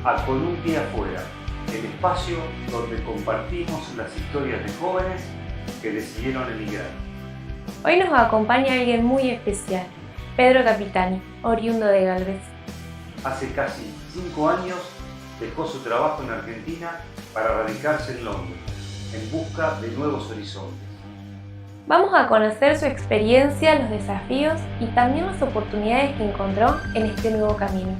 a Con un pie afuera, el espacio donde compartimos las historias de jóvenes que decidieron emigrar. Hoy nos acompaña alguien muy especial, Pedro Capitani, oriundo de Galvez. Hace casi 5 años dejó su trabajo en Argentina para radicarse en Londres, en busca de nuevos horizontes. Vamos a conocer su experiencia, los desafíos y también las oportunidades que encontró en este nuevo camino.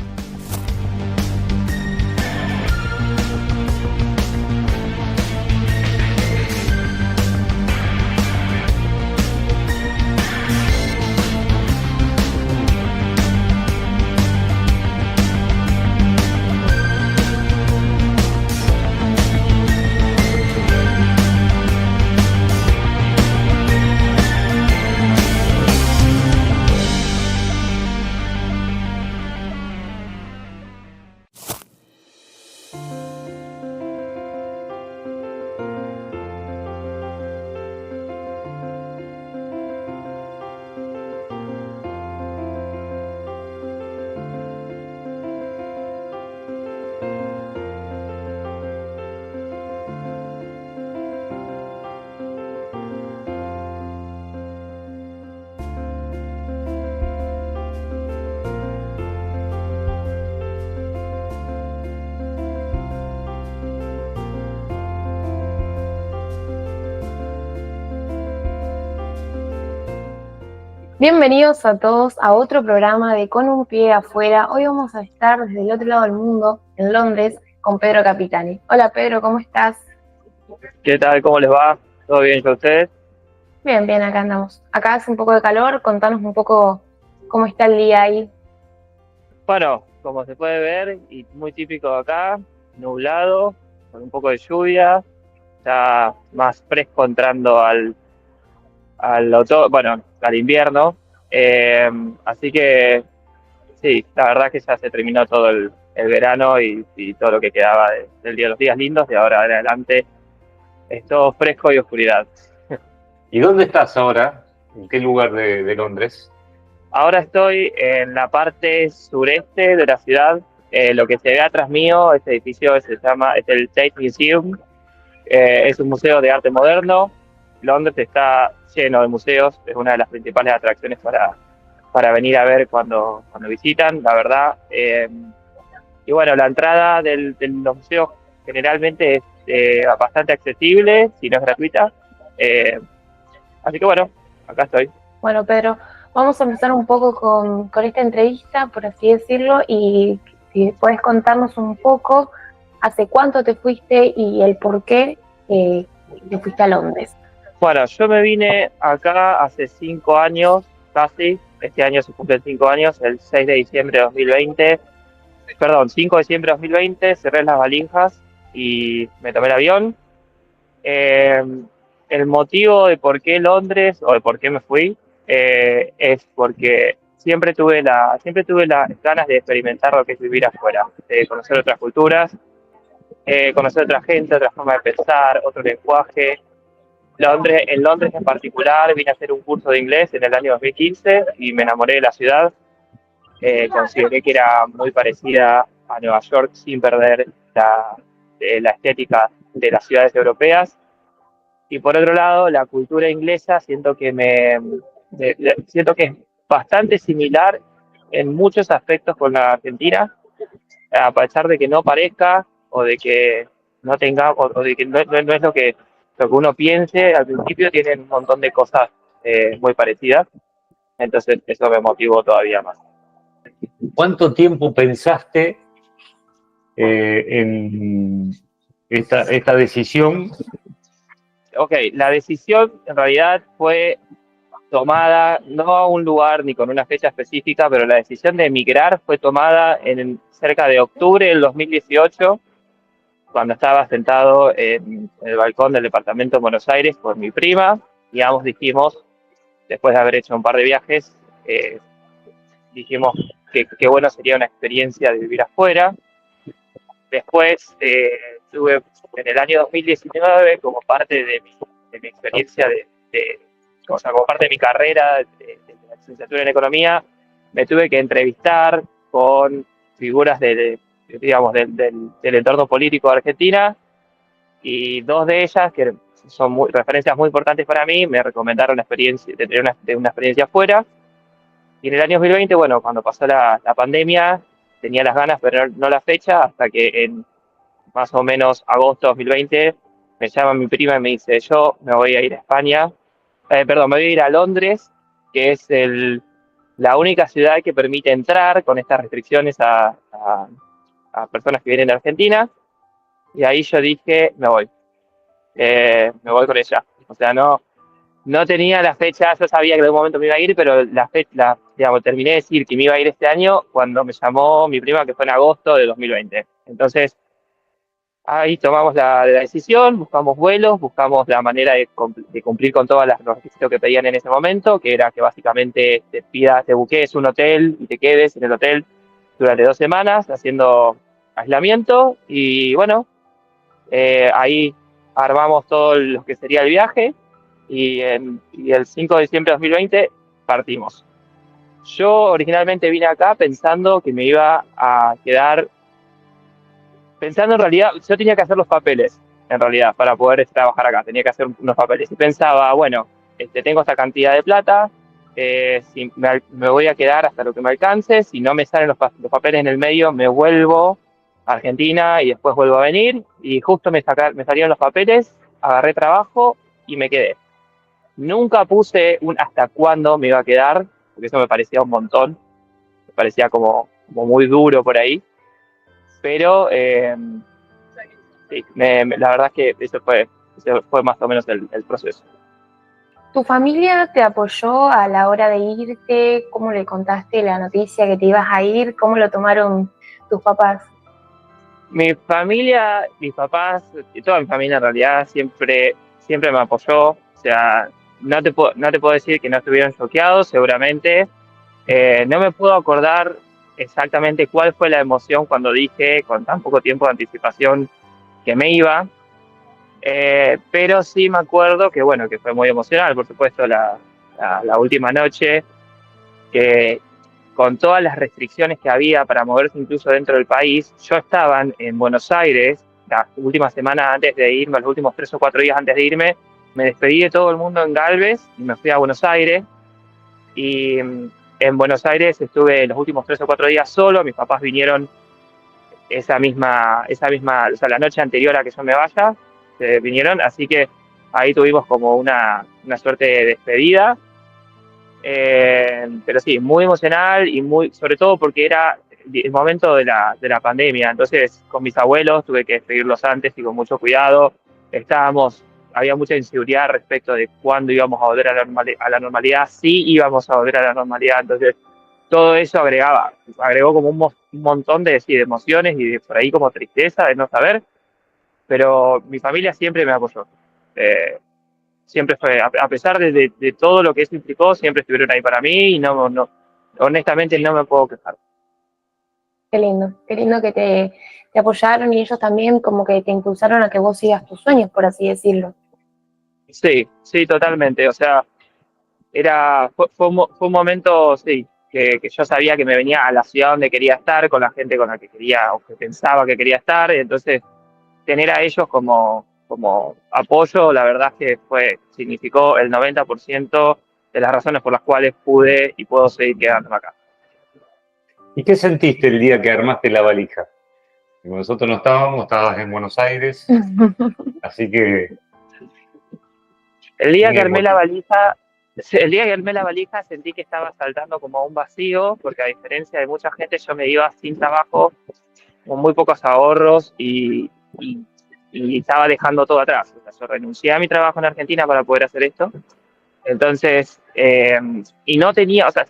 Bienvenidos a todos a otro programa de Con un pie afuera. Hoy vamos a estar desde el otro lado del mundo, en Londres, con Pedro Capitani. Hola Pedro, ¿cómo estás? ¿Qué tal? ¿Cómo les va? ¿Todo bien con ustedes? Bien, bien, acá andamos. Acá hace un poco de calor, contanos un poco cómo está el día ahí. Bueno, como se puede ver, y muy típico de acá, nublado, con un poco de lluvia, ya más fresco entrando al invierno. Así que sí, la verdad que ya se terminó todo el verano y todo lo que quedaba del día de los días lindos, de ahora en adelante es todo fresco y oscuridad. ¿Y dónde estás ahora? ¿En qué lugar de Londres? Ahora estoy en la parte sureste de la ciudad. Lo que se ve atrás mío, este edificio es el Tate Museum. Es un museo de arte moderno. Londres está lleno de museos, es una de las principales atracciones para venir a ver cuando visitan, la verdad. Y bueno, la entrada de los museos generalmente es bastante accesible, si no es gratuita. Así que bueno, acá estoy. Bueno, Pedro, vamos a empezar un poco con esta entrevista, por así decirlo, y si puedes contarnos un poco hace cuánto te fuiste y el por qué te fuiste a Londres. Bueno, yo me vine acá hace 5 años, casi. Este año se cumplen 5 años, el 6 de diciembre de 2020. Perdón, 5 de diciembre de 2020, cerré las valijas y me tomé el avión. Eh, el motivo de por qué Londres o de por qué me fui es porque siempre tuve las ganas de experimentar lo que es vivir afuera, de conocer otras culturas, conocer otra gente, otra forma de pensar, otro lenguaje. En Londres en particular vine a hacer un curso de inglés en el año 2015 y me enamoré de la ciudad. Consideré que era muy parecida a Nueva York sin perder la estética de las ciudades europeas. Y por otro lado, la cultura inglesa siento que es bastante similar en muchos aspectos con la Argentina, a pesar de que no parezca o de que no tenga o de que no es lo que uno piense al principio, tienen un montón de cosas muy parecidas. Entonces eso me motivó todavía más. ¿Cuánto tiempo pensaste en esta decisión? Ok, la decisión en realidad fue tomada no a un lugar ni con una fecha específica, pero la decisión de emigrar fue tomada en cerca de octubre del 2018, cuando estaba sentado en el balcón del departamento de Buenos Aires con mi prima, y ambos dijimos, después de haber hecho un par de viajes, dijimos que bueno sería una experiencia de vivir afuera. Después tuve en el año 2019 como parte de mi experiencia o sea, como parte de mi carrera de licenciatura en economía, me tuve que entrevistar con figuras digamos, del entorno político de Argentina, y dos de ellas, que son referencias muy importantes para mí, me recomendaron la experiencia, de tener una experiencia afuera. Y en el año 2020, bueno, cuando pasó la pandemia, tenía las ganas, pero no la fecha, hasta que en más o menos agosto de 2020 me llama mi prima y me dice, yo me voy a ir a España, perdón, me voy a ir a Londres, que es la única ciudad que permite entrar con estas restricciones a personas que vienen de Argentina. Y ahí yo dije, me voy con ella. O sea, no tenía la fecha, yo sabía que en algún momento me iba a ir, pero digamos, terminé de decir que me iba a ir este año cuando me llamó mi prima, que fue en agosto de 2020. Entonces, ahí tomamos la decisión, buscamos vuelos, buscamos la manera de cumplir con todos los requisitos que pedían en ese momento, que era que básicamente te buques un hotel y te quedes en el hotel durante 2 semanas haciendo aislamiento. Y bueno, ahí armamos todo lo que sería el viaje y el 5 de diciembre de 2020 partimos. Yo originalmente vine acá pensando que me iba a quedar, pensando en realidad, yo tenía que hacer los papeles, en realidad, para poder trabajar acá, tenía que hacer unos papeles. Y pensaba, bueno, tengo esta cantidad de plata, si me voy a quedar hasta lo que me alcance, si no me salen los papeles en el medio, me vuelvo a Argentina y después vuelvo a venir. Y justo me salieron los papeles, agarré trabajo y me quedé. Nunca puse un hasta cuándo me iba a quedar, porque eso me parecía un montón, me parecía como muy duro por ahí, pero sí, la verdad es que ese fue más o menos el proceso. ¿Tu familia te apoyó a la hora de irte? ¿Cómo le contaste la noticia que te ibas a ir? ¿Cómo lo tomaron tus papás? Mi familia, mis papás, y toda mi familia en realidad siempre me apoyó. O sea, no te puedo decir que no estuvieron choqueados, seguramente. No me puedo acordar exactamente cuál fue la emoción cuando dije con tan poco tiempo de anticipación que me iba, pero sí me acuerdo que bueno, que fue muy emocional, por supuesto, la última noche, que con todas las restricciones que había para moverse incluso dentro del país, yo estaba en Buenos Aires, la última semana antes de irme, los últimos 3 o 4 días antes de irme, me despedí de todo el mundo en Galvez y me fui a Buenos Aires. Y en Buenos Aires estuve los últimos 3 o 4 días solo, mis papás vinieron esa misma, o sea, la noche anterior a que yo me vaya, vinieron, así que ahí tuvimos como una suerte de despedida. Pero sí, muy emocional y sobre todo porque era el momento de la pandemia, entonces con mis abuelos tuve que despedirlos antes y con mucho cuidado. Había mucha inseguridad respecto de cuándo íbamos a volver a la normalidad, si íbamos a volver a la normalidad, entonces todo eso agregó como un montón de emociones y de por ahí como tristeza de no saber, pero mi familia siempre me apoyó. Siempre fue, a pesar de todo lo que eso implicó, siempre estuvieron ahí para mí y honestamente no me puedo quejar. Qué lindo que te apoyaron y ellos también como que te impulsaron a que vos sigas tus sueños, por así decirlo. Sí, sí, totalmente. O sea, fue un momento, sí, que yo sabía que me venía a la ciudad donde quería estar, con la gente con la que quería o que pensaba que quería estar, y entonces tener a ellos como apoyo, la verdad es que significó el 90% de las razones por las cuales pude y puedo seguir quedándome acá. ¿Y qué sentiste el día que armaste la valija? Nosotros no estabas en Buenos Aires, así que... El día que armé la valija sentí que estaba saltando como a un vacío, porque a diferencia de mucha gente yo me iba sin trabajo, con muy pocos ahorros y estaba dejando todo atrás. O sea, yo renuncié a mi trabajo en Argentina para poder hacer esto. Entonces, y no tenía, o sea,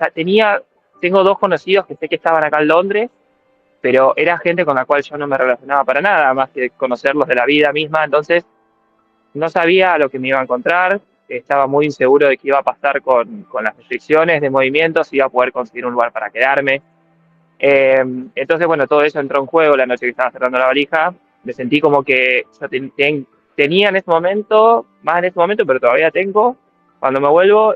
tengo 2 conocidos que sé que estaban acá en Londres, pero era gente con la cual yo no me relacionaba para nada, más que conocerlos de la vida misma. Entonces, no sabía a lo que me iba a encontrar, estaba muy inseguro de qué iba a pasar con las restricciones de movimientos, si iba a poder conseguir un lugar para quedarme. Entonces, bueno, todo eso entró en juego la noche que estaba cerrando la valija. Me sentí como que yo tenía en ese momento, más en ese momento, pero todavía tengo, cuando me vuelvo,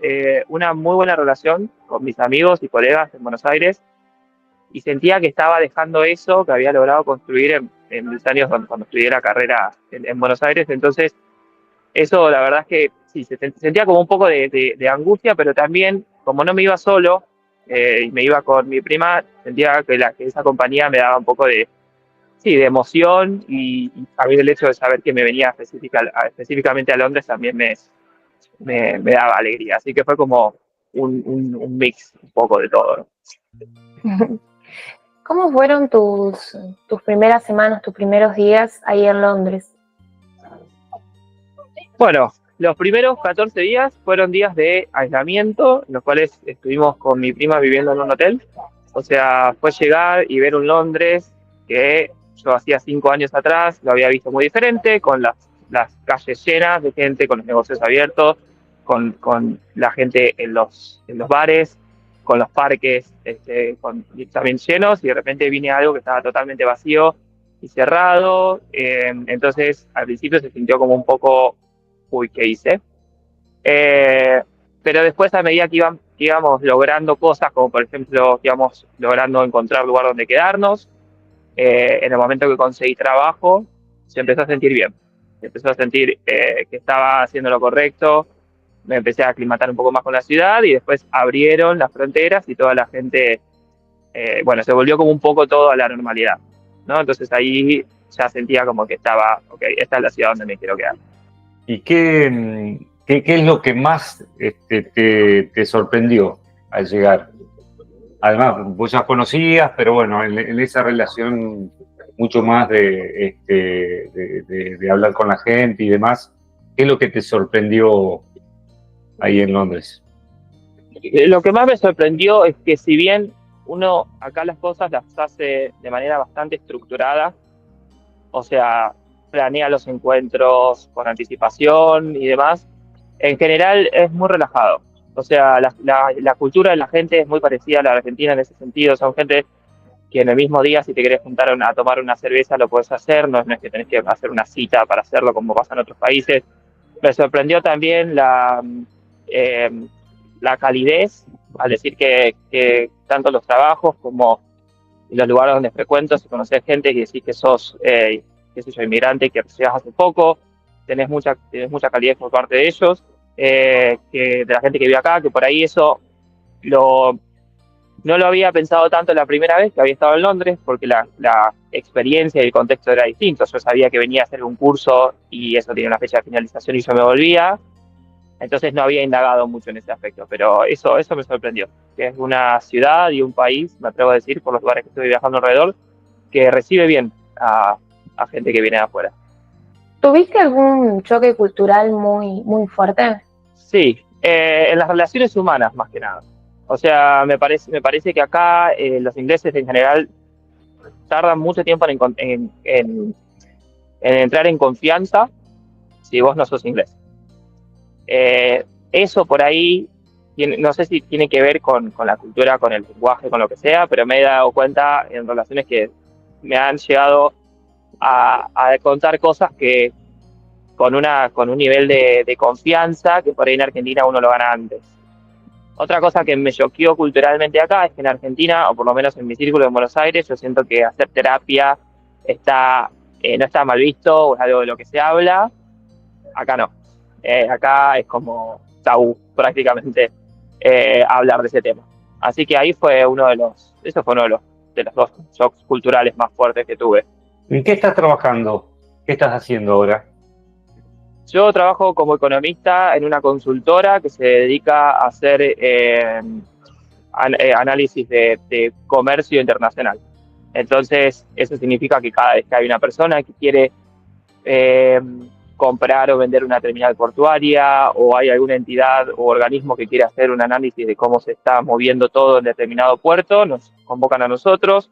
una muy buena relación con mis amigos y colegas en Buenos Aires. y sentía que estaba dejando eso que había logrado construir en mis años cuando estudié la carrera en Buenos Aires. Entonces, eso la verdad es que sí, sentía como un poco de angustia, pero también, como no me iba solo, y me iba con mi prima, sentía que esa compañía me daba un poco sí, de emoción, y también el hecho de saber que me venía específicamente a Londres también me daba alegría. Así que fue como un mix un poco de todo, ¿no? ¿Cómo fueron tus primeras semanas, tus primeros días ahí en Londres? Bueno, los primeros 14 días fueron días de aislamiento, en los cuales estuvimos con mi prima viviendo en un hotel. O sea, fue llegar y ver un Londres que yo hacía 5 años atrás lo había visto muy diferente, con las calles llenas de gente, con los negocios abiertos, con la gente en los bares, con los parques también llenos, y de repente vine a algo que estaba totalmente vacío y cerrado. Entonces, al principio se sintió como un poco, uy, ¿qué hice? Pero después, a medida que íbamos logrando cosas, como por ejemplo que íbamos logrando encontrar lugar donde quedarnos, en el momento que conseguí trabajo, se empezó a sentir bien. Se empezó a sentir que estaba haciendo lo correcto, me empecé a aclimatar un poco más con la ciudad, y después abrieron las fronteras y toda la gente, bueno, se volvió como un poco todo a la normalidad, ¿no? Entonces ahí ya sentía como que estaba, ok, esta es la ciudad donde me quiero quedar. ¿Y qué es lo que más te sorprendió al llegar? Además, vos ya conocías, pero bueno, en esa relación mucho más de hablar con la gente y demás, ¿qué es lo que te sorprendió ahí en Londres? Lo que más me sorprendió es que, si bien uno acá las cosas las hace de manera bastante estructurada, o sea, planea los encuentros con anticipación y demás, en general es muy relajado. O sea, la cultura de la gente es muy parecida a la argentina en ese sentido. Son gente que en el mismo día, si te querés juntar a tomar una cerveza, lo puedes hacer. No es que tenés que hacer una cita para hacerlo como pasa en otros países. Me sorprendió también eh, la calidez, al decir que tanto los trabajos como los lugares donde frecuento, si conoces gente que decís que sos, qué sé yo, inmigrante, que llegas hace poco, tenés mucha calidez por parte de ellos, que de la gente que vive acá, que por ahí eso no lo había pensado tanto la primera vez que había estado en Londres, porque la experiencia y el contexto era distinto. Yo sabía que venía a hacer un curso y eso tenía una fecha de finalización y yo me volvía, entonces no había indagado mucho en ese aspecto, pero eso me sorprendió, que es una ciudad y un país, me atrevo a decir, por los lugares que estoy viajando alrededor, que recibe bien a gente que viene de afuera. ¿Tuviste algún choque cultural muy fuerte? Sí, en las relaciones humanas más que nada. O sea, me parece que acá los ingleses en general tardan mucho tiempo en entrar en confianza si vos no sos inglés. Eso por ahí, no sé si tiene que ver con la cultura, con el lenguaje, con lo que sea, pero me he dado cuenta en relaciones que me han llegado a contar cosas que con un nivel de confianza que por ahí en Argentina uno lo gana antes. Otra cosa que me choqueó culturalmente acá es que en Argentina, o por lo menos en mi círculo en Buenos Aires, yo siento que hacer terapia no está mal visto, o es algo de lo que se habla. Acá no. Acá es como tabú prácticamente hablar de ese tema. Así que ahí eso fue uno de los dos shocks culturales más fuertes que tuve. ¿En qué estás trabajando? ¿Qué estás haciendo ahora? Yo trabajo como economista en una consultora que se dedica a hacer análisis de comercio internacional. Entonces, eso significa que cada vez que hay una persona que quiere comprar o vender una terminal portuaria, o hay alguna entidad o organismo que quiere hacer un análisis de cómo se está moviendo todo en determinado puerto, nos convocan a nosotros.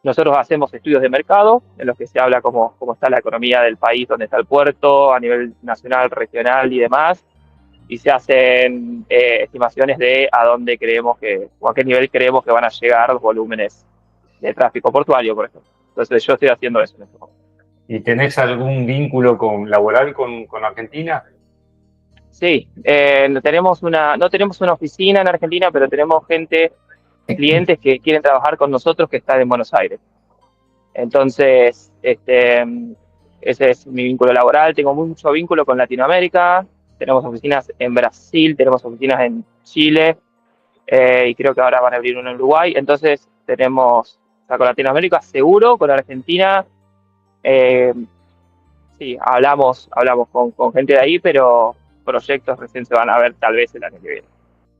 Nosotros hacemos estudios de mercado en los que se habla cómo está la economía del país donde está el puerto, a nivel nacional, regional y demás, y se hacen estimaciones de a dónde creemos o a qué nivel creemos que van a llegar los volúmenes de tráfico portuario, por ejemplo. Entonces yo estoy haciendo eso en este momento. ¿Y tenés algún vínculo laboral con Argentina? Sí, no tenemos una oficina en Argentina, pero tenemos gente clientes que quieren trabajar con nosotros que están en Buenos Aires. Entonces, ese es mi vínculo laboral. Tengo mucho vínculo con Latinoamérica. Tenemos oficinas en Brasil, tenemos oficinas en Chile, y creo que ahora van a abrir uno en Uruguay. Entonces, tenemos, o sea, con Latinoamérica seguro, con Argentina, eh, sí, hablamos con gente de ahí, pero proyectos recién se van a ver tal vez el año que viene.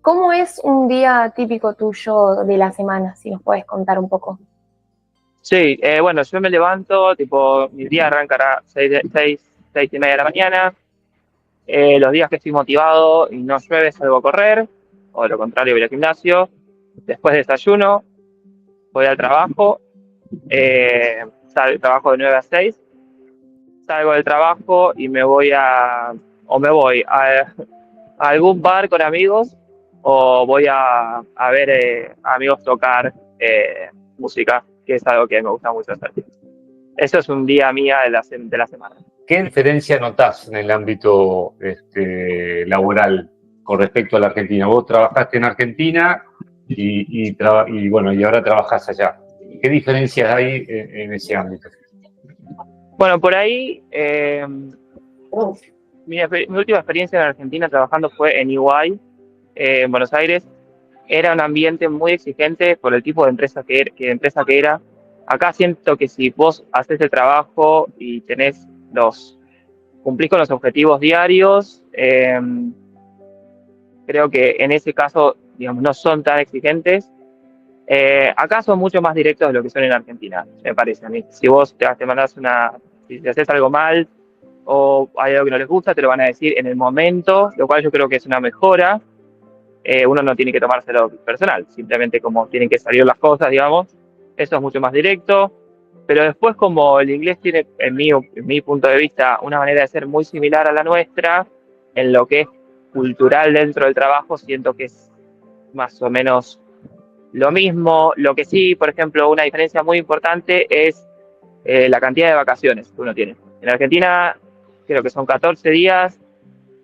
¿Cómo es un día típico tuyo de la semana? Si nos puedes contar un poco. Sí, bueno, yo me levanto, tipo, mi día arrancará 6:30 de la mañana. Los días que estoy motivado y no llueve salgo a correr, o de lo contrario voy al gimnasio. Después desayuno, voy al trabajo, trabajo de 9 a 6, salgo del trabajo y me voy a algún bar con amigos, o voy a ver amigos tocar música, que es algo que me gusta mucho hacer. Eso es un día mía de la semana. ¿Qué diferencia notás en el ámbito laboral con respecto a la Argentina? Vos trabajaste en Argentina y bueno, y ahora trabajás allá. ¿Qué diferencias hay en ese ámbito? Bueno, por ahí, mi última experiencia en Argentina trabajando fue en EY, en Buenos Aires. Era un ambiente muy exigente por el tipo de empresa que era. Acá siento que si vos haces el trabajo y cumplís con los objetivos diarios, creo que en ese caso, digamos, no son tan exigentes. Acá son mucho más directos de lo que son en Argentina, me parece a mí. Si vos te mandás si haces algo mal o hay algo que no les gusta, te lo van a decir en el momento, lo cual yo creo que es una mejora. Uno no tiene que tomárselo personal, simplemente como tienen que salir las cosas, digamos. Eso es mucho más directo. Pero después, como el inglés tiene, en mi punto de vista, una manera de ser muy similar a la nuestra, en lo que es cultural dentro del trabajo, siento que es más o menos lo mismo. Lo que sí, por ejemplo, una diferencia muy importante es la cantidad de vacaciones que uno tiene. En Argentina creo que son 14 días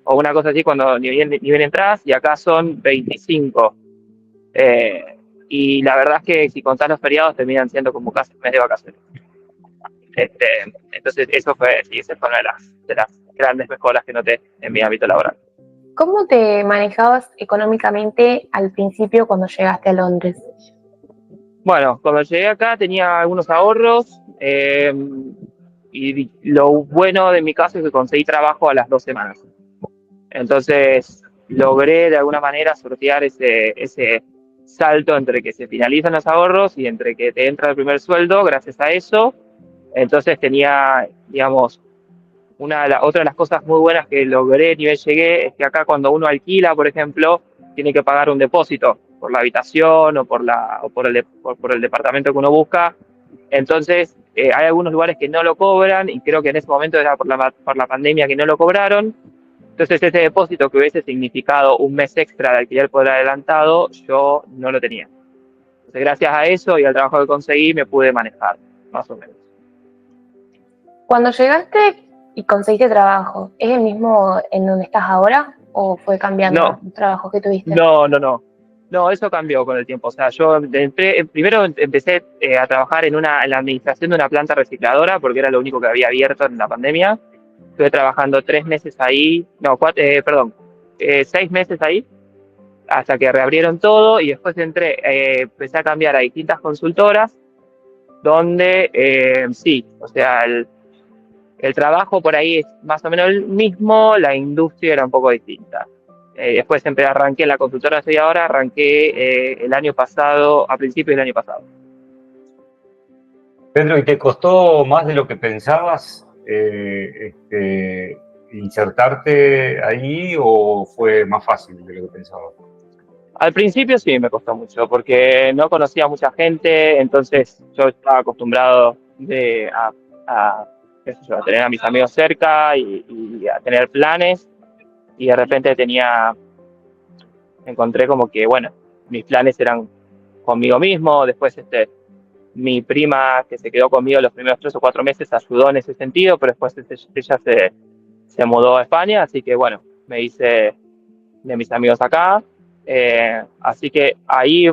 o una cosa así cuando ni bien entras, y acá son 25. Y la verdad es que si contás los feriados terminan siendo como casi un mes de vacaciones. Entonces esa fue una de las grandes mejoras que noté en mi ámbito laboral. ¿Cómo te manejabas económicamente al principio cuando llegaste a Londres? Bueno, cuando llegué acá tenía algunos ahorros, y lo bueno de mi caso es que conseguí trabajo a las 2 semanas. Entonces logré de alguna manera sortear ese salto entre que se finalizan los ahorros y entre que te entra el primer sueldo gracias a eso. Entonces tenía, digamos, otra de las cosas muy buenas que logré ni bien llegué es que acá cuando uno alquila, por ejemplo, tiene que pagar un depósito por la habitación o por el departamento que uno busca. Entonces hay algunos lugares que no lo cobran, y creo que en ese momento era por la pandemia que no lo cobraron. Entonces ese depósito que hubiese significado un mes extra de alquiler por adelantado, yo no lo tenía. Entonces gracias a eso y al trabajo que conseguí me pude manejar, más o menos. Cuando llegaste y conseguiste trabajo, ¿es el mismo en donde estás ahora o fue cambiando el trabajo que tuviste? No. No, eso cambió con el tiempo. O sea, yo primero empecé a trabajar en la administración de una planta recicladora porque era lo único que había abierto en la pandemia. Estuve trabajando 3 meses ahí, 6 meses ahí, hasta que reabrieron todo, y después empecé a cambiar a distintas consultoras donde sí, o sea, el trabajo por ahí es más o menos el mismo, la industria era un poco distinta. Después siempre arranqué en la consultora que estoy ahora, arranqué el año pasado, a principios del año pasado. Pedro, ¿y te costó más de lo que pensabas insertarte ahí o fue más fácil de lo que pensabas? Al principio sí me costó mucho porque no conocía a mucha gente, entonces yo estaba acostumbrado a tener a mis amigos cerca y a tener planes, y de repente encontré como que, bueno, mis planes eran conmigo mismo. Después mi prima, que se quedó conmigo los primeros 3 o 4 meses, ayudó en ese sentido, pero después ella se mudó a España, así que bueno, me hice de mis amigos acá. Así que ahí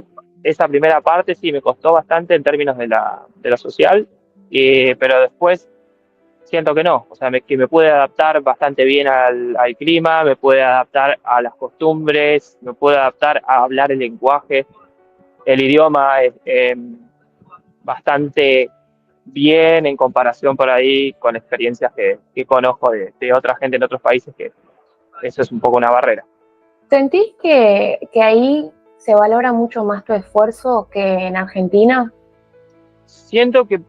esa primera parte sí me costó bastante en términos de lo social, pero después siento que no, o sea, que me pude adaptar bastante bien al clima, me pude adaptar a las costumbres, me pude adaptar a hablar el lenguaje, el idioma es bastante bien en comparación por ahí con experiencias que conozco de otra gente en otros países, que eso es un poco una barrera. ¿Sentís que ahí se valora mucho más tu esfuerzo que en Argentina? Siento que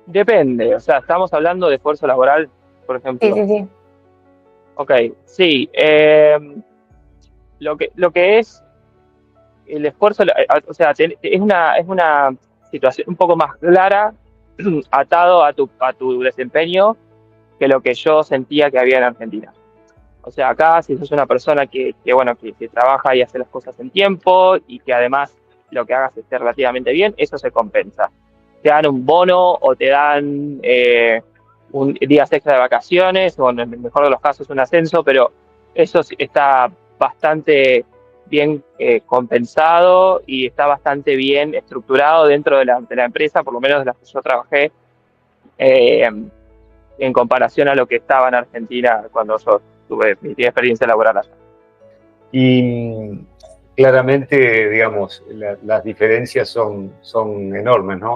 depende, o sea, estamos hablando de esfuerzo laboral, por ejemplo. Sí. Ok, sí. Lo que es el esfuerzo, o sea, es una situación un poco más clara, atado a tu desempeño, que lo que yo sentía que había en Argentina. O sea, acá si sos una persona bueno, que trabaja y hace las cosas en tiempo y que además lo que hagas esté relativamente bien, eso se compensa. Te dan un bono o te dan días extra de vacaciones, o en el mejor de los casos un ascenso, pero eso sí está bastante bien compensado y está bastante bien estructurado dentro de la empresa, por lo menos de las que yo trabajé, en comparación a lo que estaba en Argentina cuando yo tuve mi experiencia laboral allá. Y claramente, digamos, las diferencias son enormes, ¿no?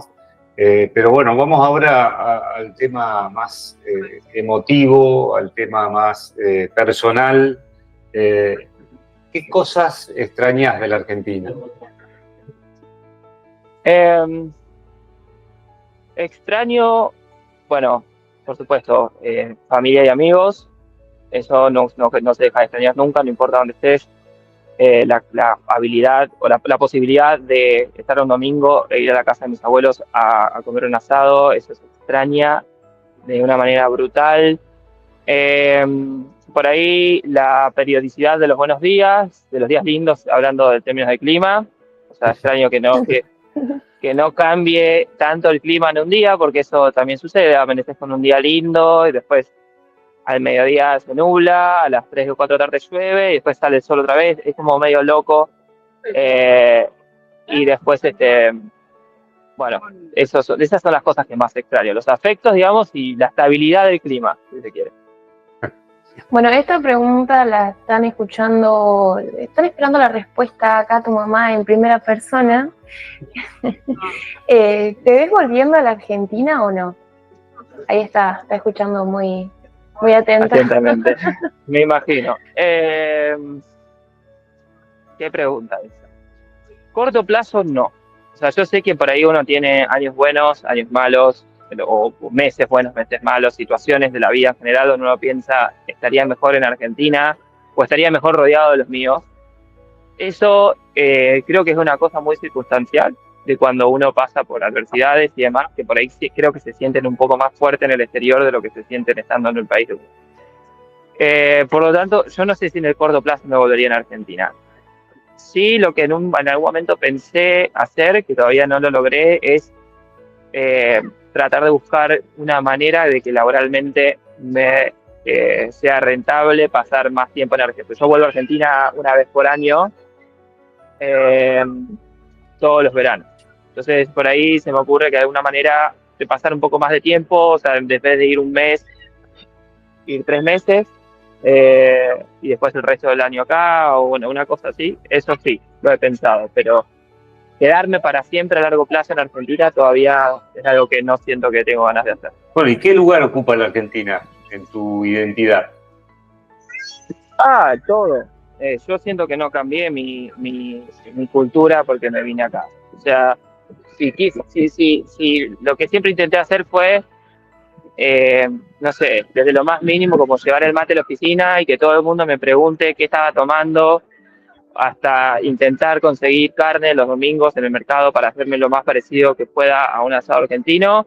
Pero bueno, vamos ahora al tema más emotivo, al tema más personal. ¿Qué cosas extrañas de la Argentina? Extraño, bueno, por supuesto, familia y amigos, eso no se deja de extrañar nunca, no importa dónde estés. La habilidad o la posibilidad de estar un domingo e ir a la casa de mis abuelos a comer un asado, eso se extraña de una manera brutal. Por ahí la periodicidad de los buenos días, de los días lindos, hablando de términos de clima, o sea, extraño que no cambie tanto el clima en un día, porque eso también sucede, amaneces con un día lindo y después al mediodía se nubla, a las 3 o 4 de la tarde llueve y después sale el sol otra vez, es como medio loco. Y después, bueno, esas son las cosas que más extraño, los afectos, digamos, y la estabilidad del clima, si se quiere. Bueno, esta pregunta la están esperando la respuesta acá tu mamá en primera persona. ¿Te ves volviendo a la Argentina o no? Ahí está escuchando muy atenta. Atentamente, me imagino. ¿Qué pregunta esa? Corto plazo, no. O sea, yo sé que por ahí uno tiene años buenos, años malos, o meses buenos, meses malos, situaciones de la vida en general donde uno piensa, estaría mejor en Argentina o estaría mejor rodeado de los míos. Eso creo que es una cosa muy circunstancial de cuando uno pasa por adversidades y demás, que por ahí sí, creo que se sienten un poco más fuertes en el exterior de lo que se sienten estando en el país. Por lo tanto, yo no sé si en el corto plazo me volvería en Argentina. Sí, lo que en algún momento pensé hacer, que todavía no lo logré, es tratar de buscar una manera de que laboralmente me sea rentable pasar más tiempo en Argentina. Yo vuelvo a Argentina una vez por año, todos los veranos. Entonces, por ahí se me ocurre que de alguna manera de pasar un poco más de tiempo, o sea, en vez de ir un mes, ir 3 meses, y después el resto del año acá, o bueno, una cosa así, eso sí, lo he pensado, pero quedarme para siempre a largo plazo en Argentina todavía es algo que no siento que tengo ganas de hacer. Bueno, ¿y qué lugar ocupa la Argentina en tu identidad? Todo. Yo siento que no cambié mi cultura porque me vine acá. O sea, si lo que siempre intenté hacer fue, no sé, desde lo más mínimo, como llevar el mate a la oficina y que todo el mundo me pregunte qué estaba tomando, hasta intentar conseguir carne los domingos en el mercado para hacerme lo más parecido que pueda a un asado argentino.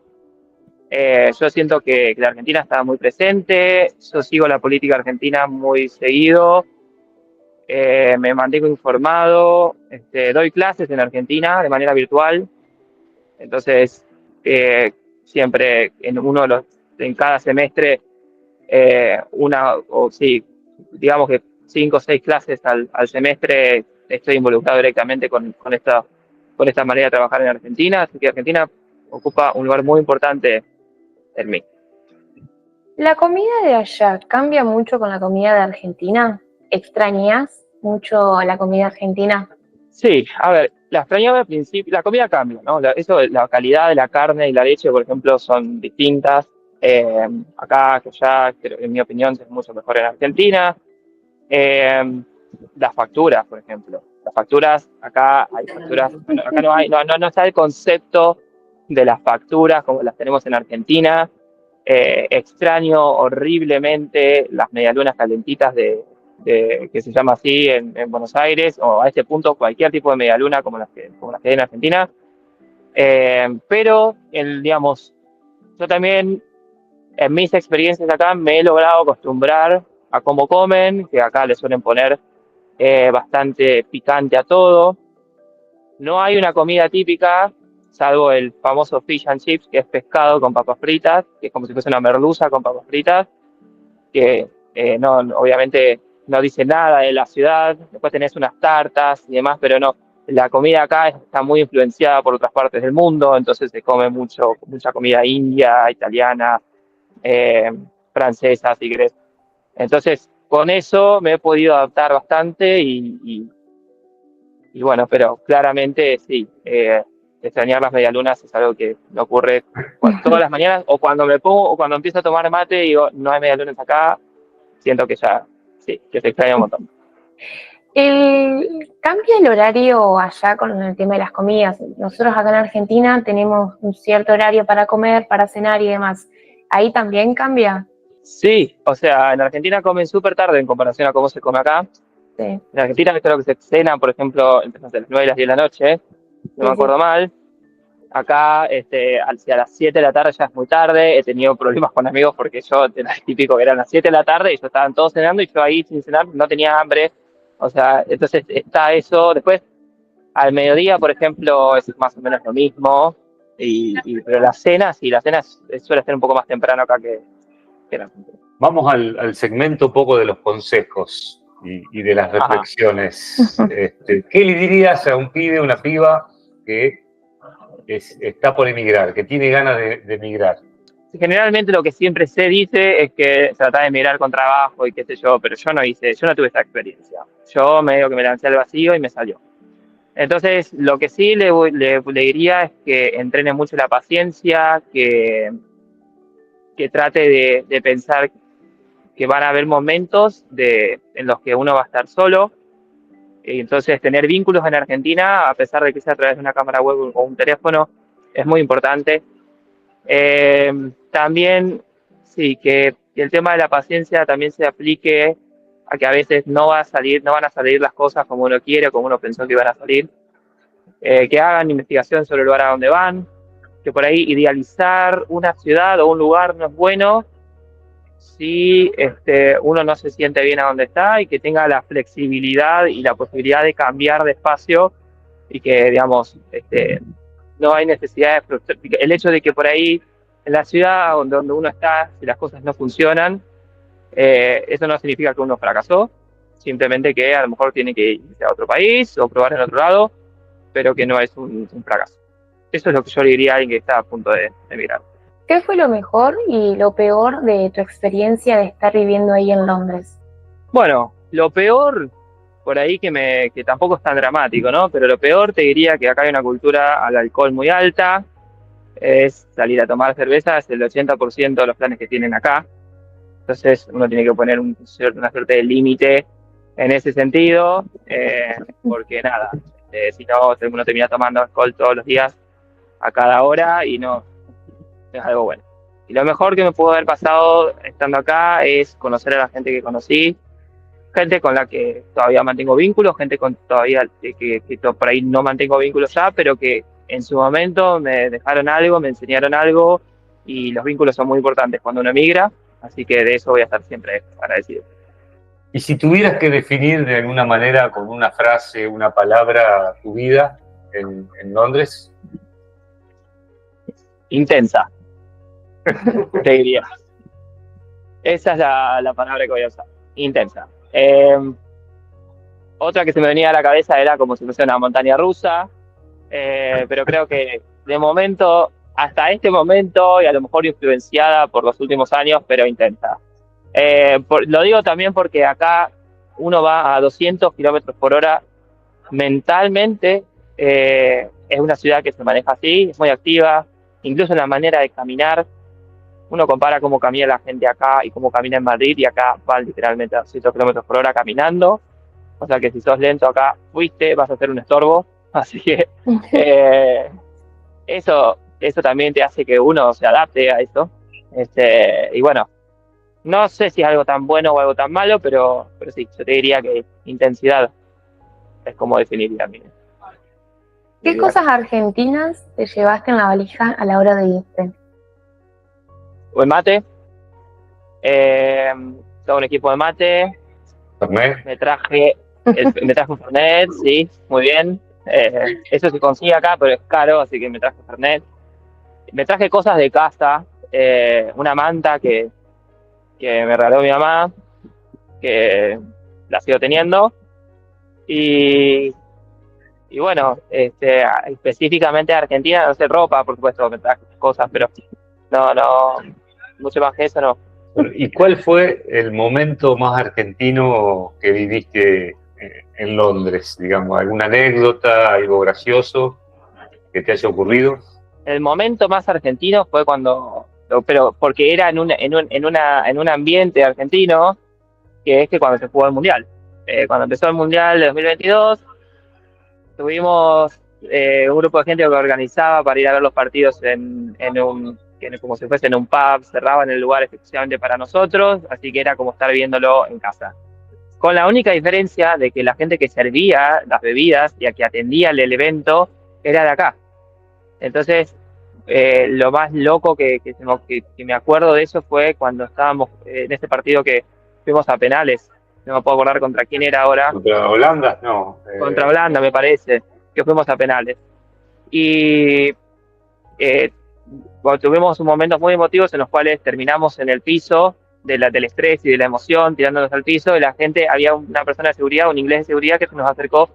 Yo siento que la Argentina está muy presente, yo sigo la política argentina muy seguido, me mantengo informado, doy clases en Argentina de manera virtual, entonces siempre en cada semestre digamos que 5 o 6 clases al semestre estoy involucrado directamente con esta manera de trabajar en Argentina, así que Argentina ocupa un lugar muy importante en mí. ¿La comida de allá cambia mucho con la comida de Argentina? ¿Extrañas mucho la comida argentina? Sí, a ver, la extrañaba al principio, la comida cambia, ¿no? La calidad de la carne y la leche, por ejemplo, son distintas. Acá, que allá, en mi opinión, es mucho mejor en Argentina. Eh, las facturas, por ejemplo. Las facturas, acá hay facturas, bueno, acá no está el concepto de las facturas como las tenemos en Argentina. Extraño horriblemente las medialunas calentitas que se llama así en Buenos Aires, o a este punto cualquier tipo de medialuna como las que hay en Argentina. Pero, digamos, yo también en mis experiencias acá me he logrado acostumbrar a cómo comen, que acá le suelen poner bastante picante a todo. No hay una comida típica, salvo el famoso fish and chips, que es pescado con papas fritas, que es como si fuese una merluza con papas fritas, que obviamente no dice nada de la ciudad. Después tenés unas tartas y demás, pero no. La comida acá está muy influenciada por otras partes del mundo, entonces se come mucha comida india, italiana, eh, francesa, si querés. Entonces, con eso me he podido adaptar bastante y bueno, pero claramente sí, extrañar las medialunas es algo que me ocurre todas las mañanas, o cuando me pongo, o cuando empiezo a tomar mate y digo, no hay medialunas acá, siento que ya, sí, que se extraña un montón. ¿Cambia el horario allá con el tema de las comidas? Nosotros acá en Argentina tenemos un cierto horario para comer, para cenar y demás. ¿Ahí también cambia? Sí, o sea, en Argentina comen súper tarde en comparación a cómo se come acá. Sí, En Argentina creo que se cena, por ejemplo, entre las 9 y las 10 de la noche, no me acuerdo mal. Acá, hacia las 7 de la tarde ya es muy tarde. He tenido problemas con amigos porque era típico que eran las 7 de la tarde y ellos estaban todos cenando y yo ahí sin cenar no tenía hambre. O sea, entonces está eso. Después, al mediodía, por ejemplo, es más o menos lo mismo. Pero las cenas, sí, las cenas suele ser un poco más temprano acá que en Argentina. Vamos al segmento un poco de los consejos y de las reflexiones. ¿Qué le dirías a un pibe, una piba que está por emigrar, que tiene ganas de emigrar? Generalmente lo que siempre se dice es que trata de emigrar con trabajo y qué sé yo, pero yo no tuve esa experiencia. Yo medio que me lancé al vacío y me salió. Entonces, lo que sí le diría es que entrene mucho la paciencia, que trate de pensar que van a haber momentos en los que uno va a estar solo. Y entonces, tener vínculos en Argentina, a pesar de que sea a través de una cámara web o un teléfono, es muy importante. También, sí, que el tema de la paciencia también se aplique a que a veces no van a salir las cosas como uno quiere o como uno pensó que iban a salir. Que hagan investigación sobre el lugar a donde van, que por ahí idealizar una ciudad o un lugar no es bueno si uno no se siente bien a donde está, y que tenga la flexibilidad y la posibilidad de cambiar de espacio y que, digamos, no hay necesidad de frustrar. El hecho de que por ahí en la ciudad donde uno está, si las cosas no funcionan, eso no significa que uno fracasó, simplemente que a lo mejor tiene que irse a otro país o probar en otro lado, pero que no es un fracaso. Eso es lo que yo le diría a alguien que está a punto de emigrar. ¿Qué fue lo mejor y lo peor de tu experiencia de estar viviendo ahí en Londres? Bueno, lo peor, por ahí que tampoco es tan dramático, ¿no? Pero lo peor te diría que acá hay una cultura al alcohol muy alta. Es salir a tomar cerveza, es el 80% de los planes que tienen acá. Entonces uno tiene que poner una suerte de límite en ese sentido, porque nada, si no, uno termina tomando alcohol todos los días a cada hora y no es algo bueno. Y lo mejor que me pudo haber pasado estando acá es conocer a la gente que conocí, gente con la que todavía mantengo vínculos, gente con todavía que por ahí no mantengo vínculos ya, pero que en su momento me dejaron algo, me enseñaron algo, y los vínculos son muy importantes cuando uno emigra, así que de eso voy a estar siempre agradecido. Y si tuvieras que definir de alguna manera, con una frase, una palabra, tu vida en Londres. Intensa, te diría. Esa es la palabra que voy a usar. Intensa. Otra que se me venía a la cabeza era como si fuese una montaña rusa, pero creo que de momento, hasta este momento, y a lo mejor influenciada por los últimos años, pero intensa. Lo digo también porque acá uno va a 200 kilómetros por hora mentalmente. Es una ciudad que se maneja así, es muy activa, incluso en la manera de caminar. Uno compara cómo camina la gente acá y cómo camina en Madrid, y acá van literalmente a 200 kilómetros por hora caminando. O sea que si sos lento acá, vas a ser un estorbo. Así que eh, eso también te hace que uno se adapte a eso. Y bueno, no sé si es algo tan bueno o algo tan malo, pero sí, yo te diría que intensidad es como definiría mi. ¿Qué cosas argentinas te llevaste en la valija a la hora de irte? O el mate, todo un equipo de mate, ¿Fernet? me traje un Fernet, sí, muy bien. Eso se consigue acá, pero es caro, así que me traje Fernet. Me traje cosas de casa, una manta que me regaló mi mamá, que la sigo teniendo. Y bueno, específicamente de Argentina, no sé, ropa, por supuesto, me traje cosas, pero no, mucho más que eso no. ¿Y cuál fue el momento más argentino que viviste en Londres? Digamos, ¿alguna anécdota, algo gracioso que te haya ocurrido? El momento más argentino fue pero porque era en un ambiente argentino, que es que cuando se jugó el Mundial. Cuando empezó el Mundial de 2022, tuvimos un grupo de gente que organizaba para ir a ver los partidos como si fuese en un pub, cerraban el lugar exclusivamente para nosotros, así que era como estar viéndolo en casa. Con la única diferencia de que la gente que servía las bebidas y a que atendía el evento era de acá. Entonces, lo más loco que me acuerdo de eso fue cuando estábamos en ese partido que fuimos a penales. No me puedo acordar contra quién era ahora. ¿Contra Holanda? No. Contra Holanda, me parece, que fuimos a penales. Y tuvimos momentos muy emotivos en los cuales terminamos en el piso del estrés y de la emoción, tirándonos al piso, y la gente, había una persona de seguridad, un inglés de seguridad, que se nos acercó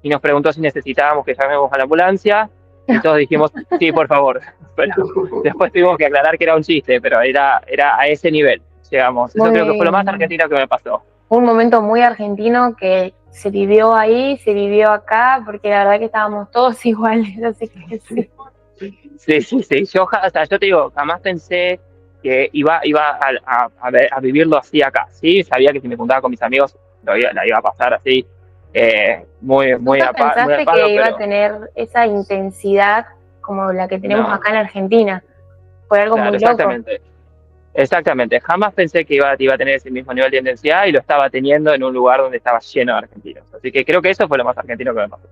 y nos preguntó si necesitábamos que llamemos a la ambulancia, y todos dijimos, sí, por favor. Pero después tuvimos que aclarar que era un chiste, pero era a ese nivel, llegamos. Eso creo que fue lo más argentino que me pasó. Un momento muy argentino que se vivió ahí, se vivió acá, porque la verdad que estábamos todos iguales, así que sí. Sí. Yo te digo, jamás pensé que iba a vivirlo así acá, ¿sí? Sabía que si me juntaba con mis amigos la iba a pasar así, muy ¿Pensaste que iba a tener esa intensidad como la que tenemos acá en Argentina? Fue algo muy loco. Exactamente. Jamás pensé que iba a tener ese mismo nivel de intensidad, y lo estaba teniendo en un lugar donde estaba lleno de argentinos. Así que creo que eso fue lo más argentino que me pasó.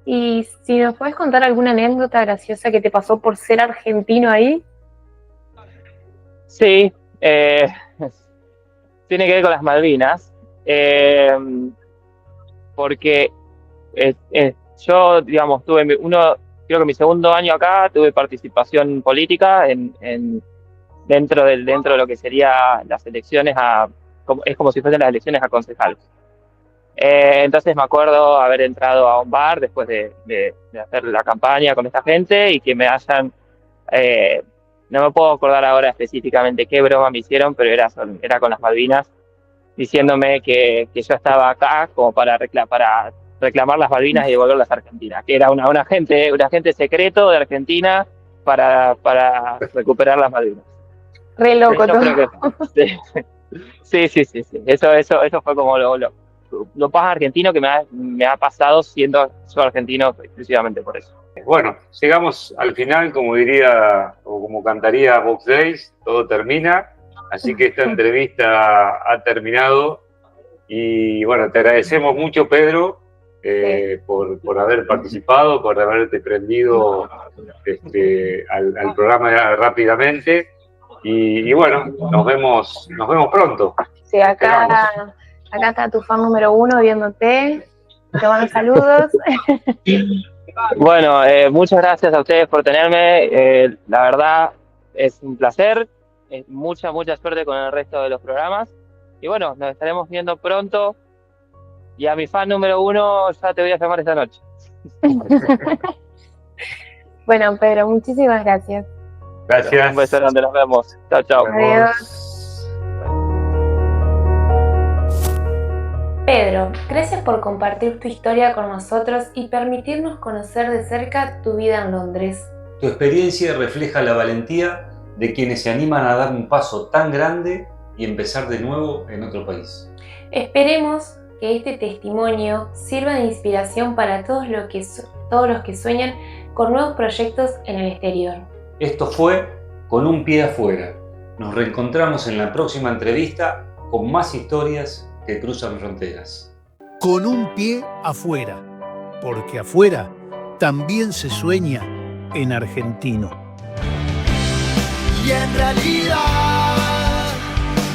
Y si nos puedes contar alguna anécdota graciosa que te pasó por ser argentino ahí. Sí, tiene que ver con las Malvinas, porque yo, digamos, creo que mi segundo año acá tuve participación política dentro de lo que sería las elecciones es como si fuesen las elecciones a concejales. Entonces me acuerdo haber entrado a un bar después de hacer la campaña con esta gente, y que me hayan, no me puedo acordar ahora específicamente qué broma me hicieron, pero era con las Malvinas, diciéndome que yo estaba acá como para reclamar las Malvinas y devolverlas a Argentina, que era un agente secreto de Argentina para recuperar las Malvinas. Re loco todo. Sí. Eso fue como lo más argentino que me ha pasado, siendo yo argentino exclusivamente por eso. Bueno, llegamos al final, como diría o como cantaría Box Days, todo termina, así que esta entrevista ha terminado, y bueno, te agradecemos mucho, Pedro, por haber participado, por haberte prendido al programa rápidamente, y bueno, nos vemos pronto. Sí, acá está tu fan número 1 viéndote. Te mando saludos. Bueno, muchas gracias a ustedes por tenerme. La verdad es un placer. Mucha suerte con el resto de los programas. Y bueno, nos estaremos viendo pronto. Y a mi fan número 1 ya te voy a llamar esta noche. Bueno, Pedro, muchísimas gracias. Gracias. Un beso grande, nos vemos. Chao, chao. Nos vemos. Adiós. Pedro, gracias por compartir tu historia con nosotros y permitirnos conocer de cerca tu vida en Londres. Tu experiencia refleja la valentía de quienes se animan a dar un paso tan grande y empezar de nuevo en otro país. Esperemos que este testimonio sirva de inspiración para todos los que sueñan con nuevos proyectos en el exterior. Esto fue Con un pie afuera. Nos reencontramos en la próxima entrevista con más historias que cruzan fronteras. Con un pie afuera, porque afuera también se sueña en argentino. Y en realidad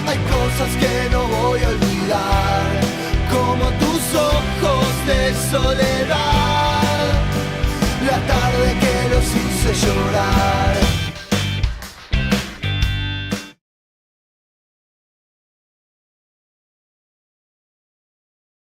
hay cosas que no voy a olvidar, como tus ojos de soledad.